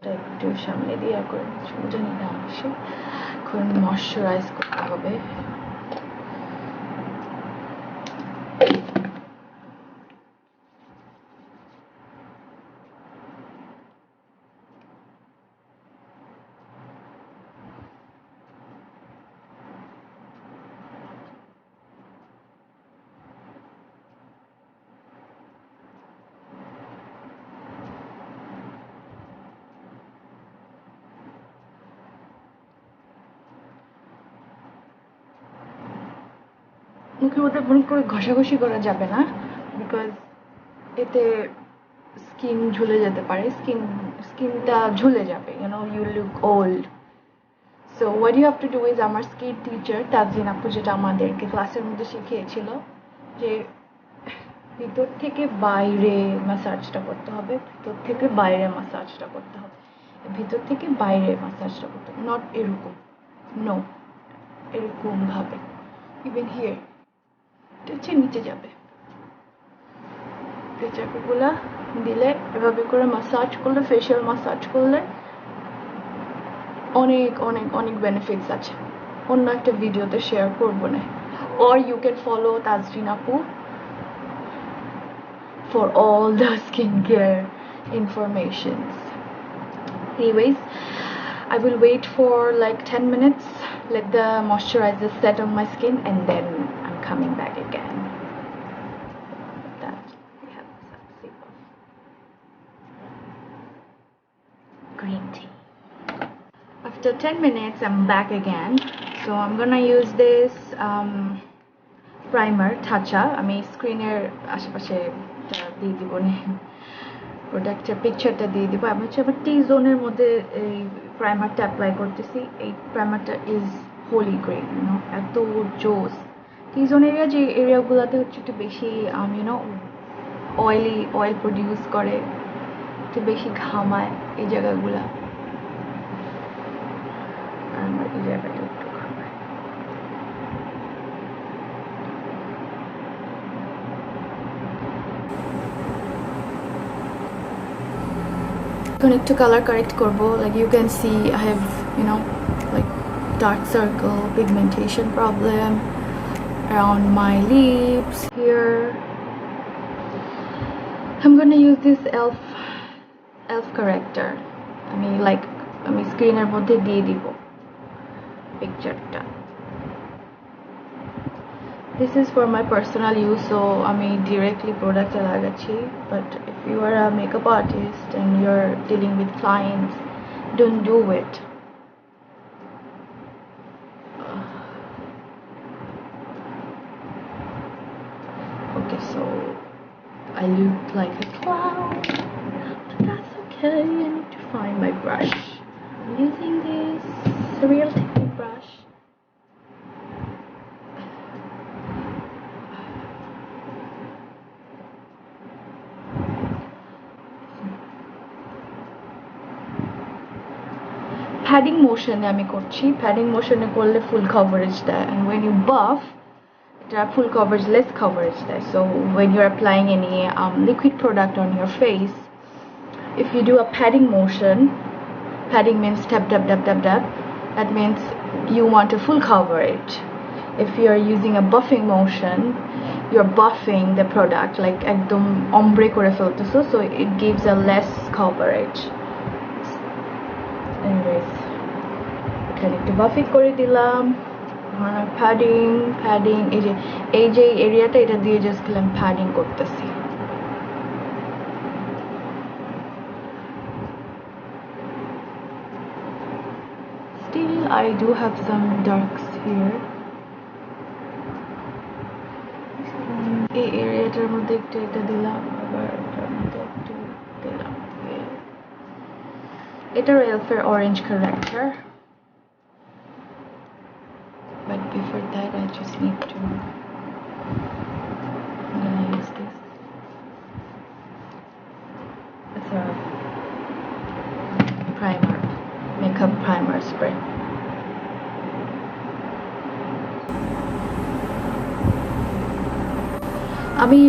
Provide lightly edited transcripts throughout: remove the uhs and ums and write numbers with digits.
একটু সামনে দিয়ে করে জানি না আসে এখন ময়শ্চারাইজ করতে হবে মুখের মধ্যে মনে করে ঘষাঘষি করা যাবে না বিকজ এতে স্কিন ঝুলে যেতে পারে স্কিনটা ঝুলে যাবে you look old so what you have to do is আমার স্কিন টিচার তাজিন আপু যেটা আমাদেরকে ক্লাসের মধ্যে শিখিয়েছিল যে ভিতর থেকে বাইরে ম্যাসাজটা করতে হবে ভিতর থেকে বাইরে ম্যাসাজটা করতে হবে ভিতর থেকে বাইরে ম্যাসাজটা করতে হবে নট এরকম নো এরকম ভাবে ইভেন হিয়ার হচ্ছে নিচে যাবে এই চাকুগুলা দিলে এভাবে করে ম্যাসাজ করলে ফেশিয়াল ম্যাসাজ করলে অনেক অনেক অনেক বেনিফিটস আছে অন্য একটা ভিডিওতে শেয়ার করবো না or you can follow Zareen আপু for all the skincare informations. Anyways, I will wait for like 10 minutes, let the moisturizer set on my skin, and then I'm coming back again. That we have some sip of green tea. After 10 minutes, I'm back again. So I'm gonna use this primer Chitchat. আমি স্ক্রিনের আশেপাশে দিয়ে দিব প্রোডাক্টের পিকচারটা দিয়ে দিব আমি হচ্ছে আবার টি জোনের মধ্যে এই প্রাইমারটা অ্যাপ্লাই করতেছি এই প্রাইমারটা ইজ হোলি গ্রেড এত জোস টি জোন এরিয়া যে এরিয়াগুলোতে হচ্ছে একটু বেশি অয়েল প্রডিউস করে একটু বেশি ঘামায় এই জায়গাগুলা আর আমার এই জায়গাটা একটু ঘামায় এখন একটু কালার কারেক্ট করবো like you can see I have like dark circle pigmentation problem around my lips here. I'm gonna use this elf corrector আমি স্ক্রিনের মধ্যে দিয়ে দিব পিকচারটা This is for my personal use, so আমি directly product লাগাচ্ছি but if you are a makeup artist and you're dealing with clients, don't do it. Okay, so I look like a clown, but that's okay. I need to find my brush. I'm using this Real Technique brush. Padding motion আমি করছি padding motion এ করলে full coverage দেয় and when you buff এটা full coverage less coverage দেয় so when you're applying any liquid product on your face if you do a padding motion padding means tap tap tap tap tap that means you want a full coverage if you're using a buffing motion you're buffing the product like একদম ombre করে ফেলতেছো so it gives a less coverage anyways এখানে একটু বাফি করে দিলাম padding এই যে এরিয়াটা এটা দিয়ে জাস্ট আমি প্যাডিং করতেছি still I do have some darks here এই এরিয়াটার মধ্যে একটু এটা দিলাম আবার এটার মধ্যে একটু দিলাম এটা Elf's orange corrector but before that I just need to I'm gonna use this it's a primer makeup primer spray আমি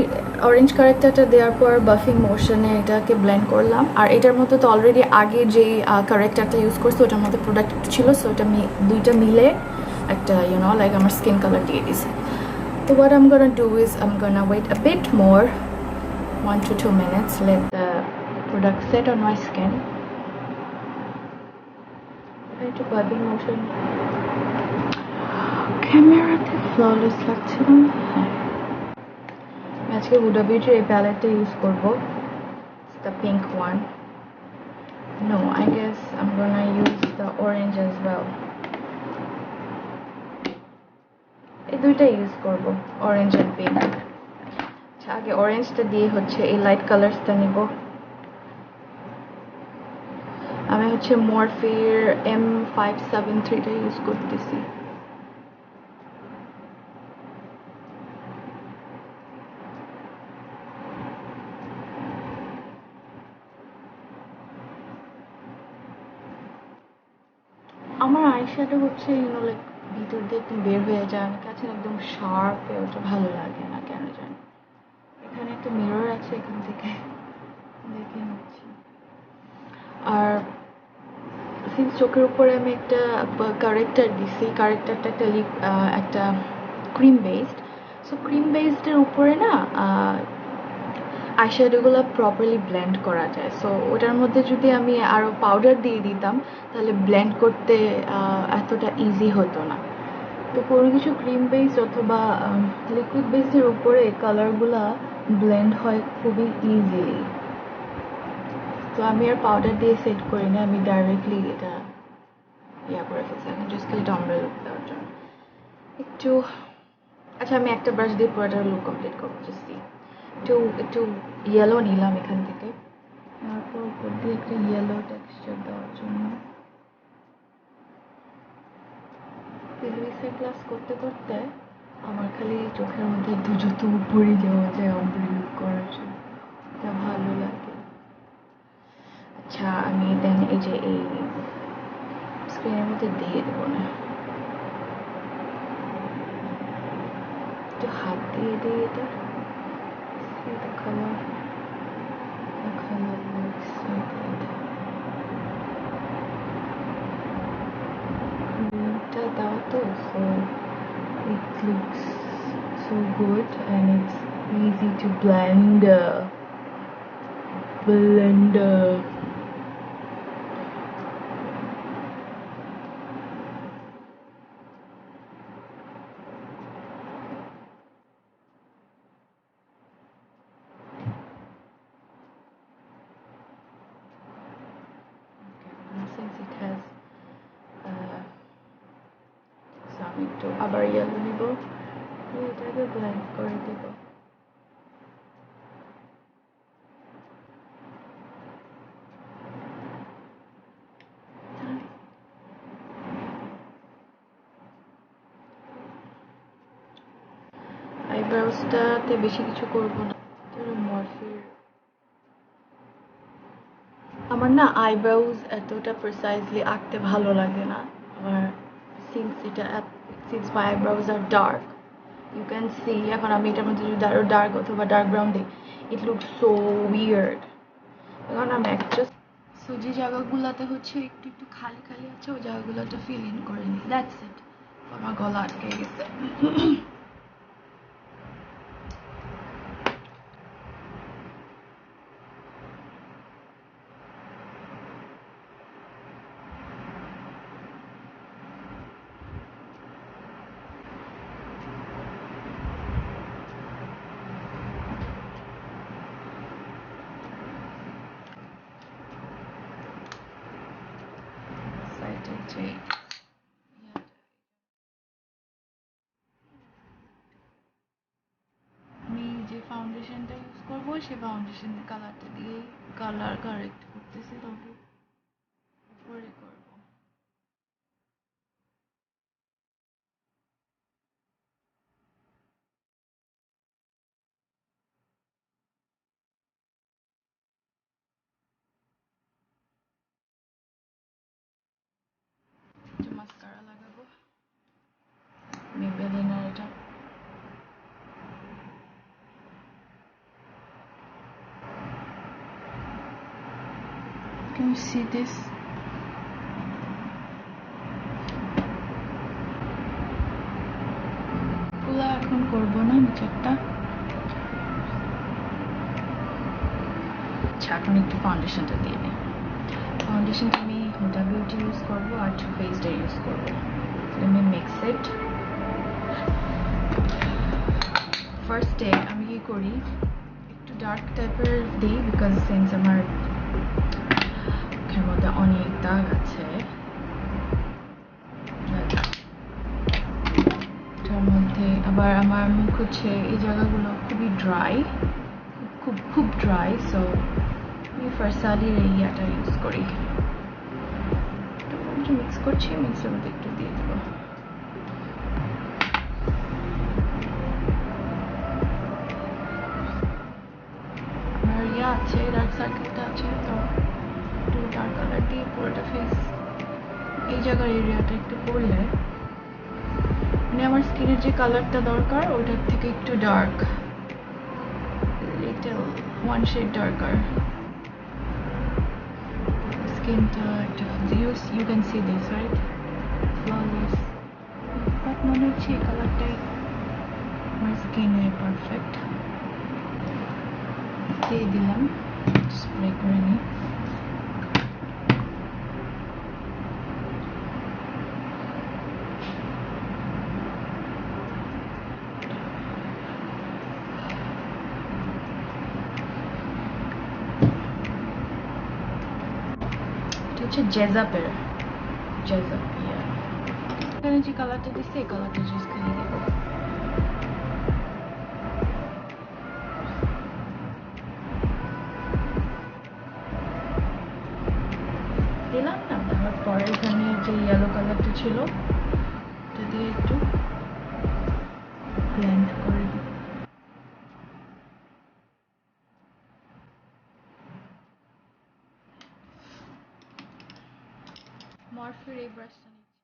অরেঞ্জ কারেক্টারটা দেওয়ার পর বাফিং মোশনে এটাকে ব্লেন্ড করলাম। আর এটার মধ্যে তো অলরেডি আগে যেই কারেক্টারটা ইউজ করছি ওটার মধ্যে প্রোডাক্ট ছিল, সো ওটা দুইটা মিলে একটা লাইক আমার স্কিন কালার দিয়ে দিছে। So what I'm gonna do is I'm gonna wait a bit more, 1 to 2 minutes, let the product set on my skin. একটু বাফিং মোশন ক্যামেরাতে ফ্ললেস লাগছে না। আজকে হুডা বিউটির এই প্যালেটটা ইউজ করবো, the pink one. No, I guess I'm gonna use the orange as well. এই দুইটা use করব, অরেঞ্জ এন্ড পিঙ্ক। আচ্ছা, আগে অরেঞ্জটা দিয়ে হচ্ছে এই লাইট কালার্সটা নিব। আমি হচ্ছে মরফির M573টা ইউজ করতেছি। আমার আইশ্যাডো হচ্ছে লাইক ভিতর দিয়ে একদম বের হয়ে যায়, আমার কাছে একদম শার্প, ওটা ভালো লাগে না কেন জানি। এখানে একটা মিরর আছে, এখান থেকে দেখে নিচ্ছি। আর সিন্স চোখের উপরে আমি একটা কারেক্টার দিছি, কারেক্টারটা একটা ক্রিম বেসড, সো ক্রিম বেসডের উপরে না আইশ্যাডোগুলো প্রপারলি ব্লেন্ড করা যায়। সো ওটার মধ্যে যদি আমি আরও পাউডার দিয়ে দিতাম তাহলে ব্লেন্ড করতে এতটা ইজি হতো না। তো কোনো কিছু ক্রিম বেসড অথবা লিকুইড বেসডের উপরে কালারগুলা ব্লেন্ড হয় খুবই ইজিলি। তো আমি আর পাউডার দিয়ে সেট করি না, আমি ডাইরেক্টলি এটা করে ফেলছি। এখন জাস্ট এটা অম্ব্রে লুক দেওয়ার জন্য একটু। আচ্ছা, আমি একটা ব্রাশ দিয়ে পুরোটা লুক কমপ্লিট করবো। জাস্ট একটু ইয়েলো নিলাম এখান থেকে, তারপর উপর দিয়ে একটা ইয়েলো টেক্সচার দেওয়ার জন্য। রিসেট গ্লাস করতে করতে আমার খালি চোখের মধ্যে যত উপরে যাওয়া যায় অম্ব্রে লুক করার জন্য, এটা ভালো লাগে। আচ্ছা, আমি দেন এই যে এই স্ক্রিনের মধ্যে দিয়ে দেবো না, একটু হাত দিয়ে দিই এটা। The color looks so good. Greenটা দাও তো, so it looks so good and it's easy to blend. Since it has আমি একটু আবার ইয়েলো নিব, এটাকে ব্লেন্ড করে দেব। আইব্রাউজটাতে বেশি কিছু করব না, মরফির আমার না আইব্রাউজ এতটা প্রিসাইজলি আঁকতে ভালো লাগে না। আমার since my eyebrows are dark, you can see, এখন আমি এটার মধ্যে যদি আরো ডার্ক অথবা ডার্ক ব্রাউন দিই, ইট লুকস সো উইয়ার্ড। এখন আমি একটা যে জায়গাগুলোতে হচ্ছে একটু একটু খালি খালি আছে ওই জায়গাগুলোতে ফিল ইন করে নিই, দ্যাটস ইট। আমার গলা আটকে গেছে। আমি যে ফাউন্ডেশনটা ইউজ করবো সে ফাউন্ডেশনের কালারটা দিয়ে কালার কারেক্ট করতেছি, তবে উপরে করবো। একটু মাস্কারা লাগাবো, মেবেলিনার এটা। Can you see this? পুলা এখন করবো না নিচেরটা। আচ্ছা এখন একটু ফাউন্ডেশনটা দিয়ে নিই। ফাউন্ডেশনটা আমি হুডা বিউটি ইউজ করবো আর টু ফেসটা ইউজ করবো। Let me mix it. ফার্স্টে আমি কি করি একটু ডার্ক টাইপের দিই বিকজ সিন্স আমার মুখের মধ্যে অনেক দাগ আছে। এটার মধ্যে আবার আমার মুখ হচ্ছে এই জায়গাগুলো খুবই ড্রাই, খুব ড্রাই, সো আমি ফার্সালির এই ইয়াটা ইউজ করি। একটু মিক্স করছি, মিক্সের মধ্যে একটু দিয়ে দেবো। আমার ইয়া আছে, ডার্ক সার্কেলটা আছে, তো একটু ডার্ক কালার দিয়ে পুরোটা ফেস এই জায়গার এরিয়াটা একটু করলে মানে আমার স্কিনের যে কালারটা দরকার ওটার থেকে একটু dark, little one shade darker স্কিনটা একটা you can see this right, flawless, but মনে হচ্ছে এই কালারটাই আমার স্কিনে পারফেক্ট। দিয়ে দিলাম, স্প্রে করে নিই। হচ্ছে জেজাপের জেজাপ, এখানে যে কালারটা দিচ্ছে এই কালারটা চুজ করে দেবো। দিলাম না, দেওয়ার পরে এখানে যে ইয়েলো কালারটা ছিল এটা দিয়ে একটু ব্লেন্ড করে দিই। মরফির এই ব্রাশটা নিচ্ছি।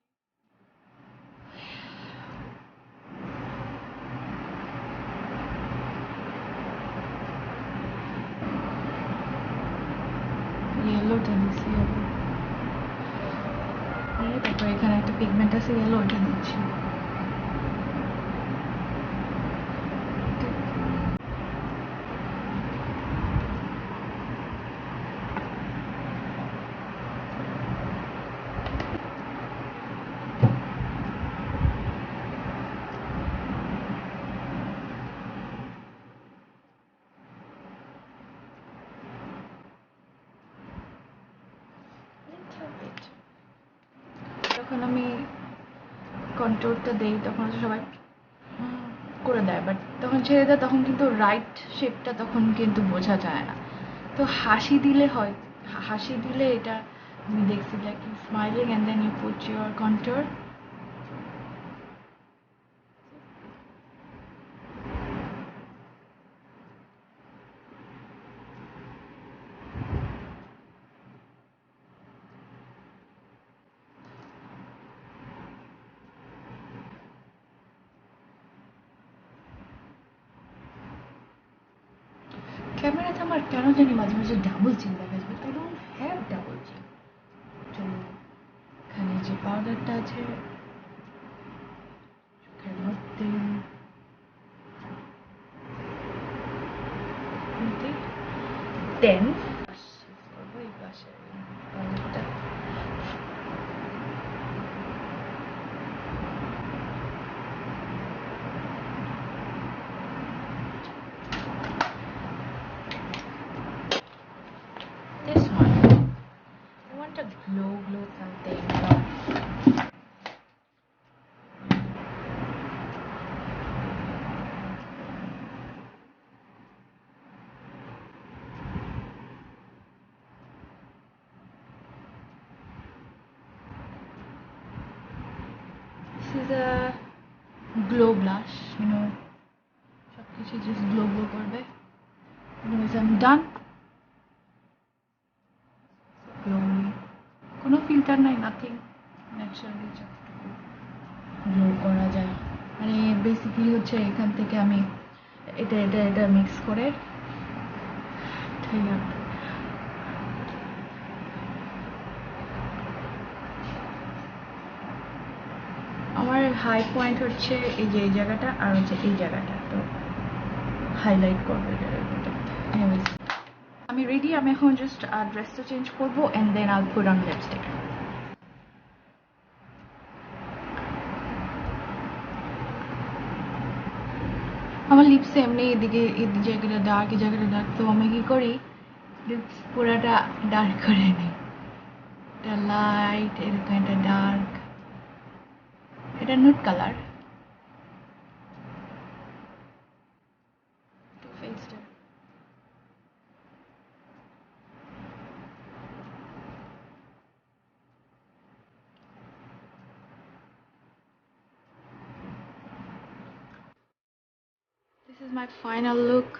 ইয়েলোটা দিচ্ছি, তারপর এখানে একটা পিগমেন্ট আছে ইয়েলো, ওটা দিচ্ছি। যখন আমি কন্ট্রোলটা দেই তখন সবাই করে দেয়, বাট তখন ছেড়ে দেয়, তখন কিন্তু রাইট শেপটা তখন কিন্তু বোঝা যায় না। তো হাসি দিলে হয়, হাসি দিলে এটা আমি দেখছি like you smiling and then you put your control. ক্যামেরাতে আমার কেন জানি মাঝে মাঝে ডাবল চিন দেখা যাবে, আই ডোন্ট হ্যাভ ডাবল চিন। তো এখানে যে পাউডারটা আছে চোখের মধ্যে দেন করবো এই ব্লাশের পাউডারটা। This one, I want a glow something. This is a glow blush, you know, সবকিছু just glow করবে। Anyways, I'm done. Glowy, কোনো ফিল্টার নাই, নাথিং, ন্যাচারালি যতটুকু গ্লো করা যায়। মানে বেসিক্যালি হচ্ছে এখান থেকে আমি এটা মিক্স করে হাই পয়েন্ট হচ্ছে এই যে এই জায়গাটা আর হচ্ছে এই জায়গাটা, তো হাইলাইট করবো এটা। Anyways, আমি রেডি, আমি এখন জাস্ট ড্রেসটা চেঞ্জ করবো এন্ড দেন আইল পুট অন লিপস্টিক। আমার লিপসে এমনি এদিকে এই জায়গাটা ডার্ক, এই জায়গাটা ডার্ক, তো আমি কি করি লিপস পুরাটা ডার্ক করে নিই, এটা লাইট এরকম, এটা ডার্ক, এটা নুড কালার। তো ফেসটা this is my final look.